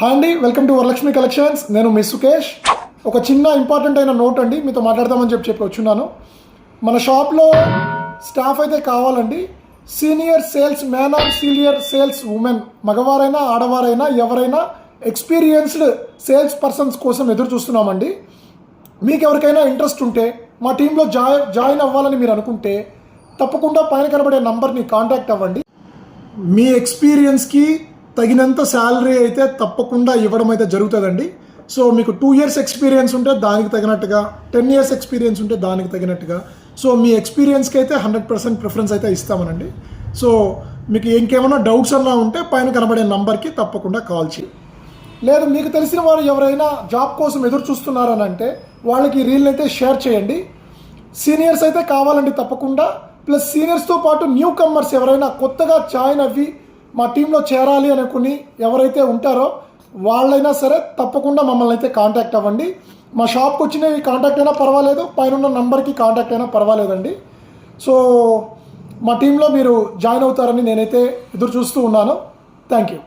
Hi అండి, welcome to Varalakshmi collections. నేను మీ సుకేష్. ఒక చిన్న ఇంపార్టెంట్ అయిన నోట్ అండి, మీతో మాట్లాడదామని చెప్పి వచ్చున్నాను. మన షాప్లో స్టాఫ్ అయితే కావాలండి. Senior sales man or senior sales women, మగవారైనా ఆడవారైనా ఎవరైనా ఎక్స్పీరియన్స్డ్ సేల్స్ పర్సన్స్ కోసం ఎదురు చూస్తున్నామండి. మీకు ఎవరికైనా ఇంట్రెస్ట్ ఉంటే మా టీంలో జాయిన్ అవ్వాలని మీరు అనుకుంటే తప్పకుండా పైన కనబడే నంబర్ని కాంటాక్ట్ అవ్వండి. మీ ఎక్స్పీరియన్స్కి తగినంత శాలరీ అయితే తప్పకుండా ఇవ్వడం అయితే జరుగుతుందండి. సో మీకు 2 years ఎక్స్పీరియన్స్ ఉంటే దానికి తగినట్టుగా, 10 years ఎక్స్పీరియన్స్ ఉంటే దానికి తగినట్టుగా, సో మీ ఎక్స్పీరియన్స్కి అయితే 100% ప్రిఫరెన్స్ అయితే ఇస్తామనండి. సో మీకు ఇంకేమైనా డౌట్స్ అన్నా ఉంటే పైన కనబడే నంబర్కి తప్పకుండా కాల్ చేయండి. లేదు మీకు తెలిసిన వారు ఎవరైనా జాబ్ కోసం ఎదురు చూస్తున్నారని అంటే వాళ్ళకి రీల్ అయితే షేర్ చేయండి. సీనియర్స్ అయితే కావాలండి తప్పకుండా. ప్లస్ సీనియర్స్తో పాటు న్యూ కమ్మర్స్ ఎవరైనా కొత్తగా జాయిన్ అవ్వి మా టీంలో చేరాలి అనుకుని ఎవరైతే ఉంటారో వాళ్ళైనా సరే తప్పకుండా మమ్మల్ని అయితే కాంటాక్ట్ అవ్వండి. మా షాప్కి వచ్చినవి కాంటాక్ట్ అయినా పర్వాలేదు, పైన ఉన్న నంబర్కి కాంటాక్ట్ అయినా పర్వాలేదండి. సో మా టీంలో మీరు జాయిన్ అవుతారని నేనైతే ఎదురు చూస్తూ ఉన్నాను. Thank you.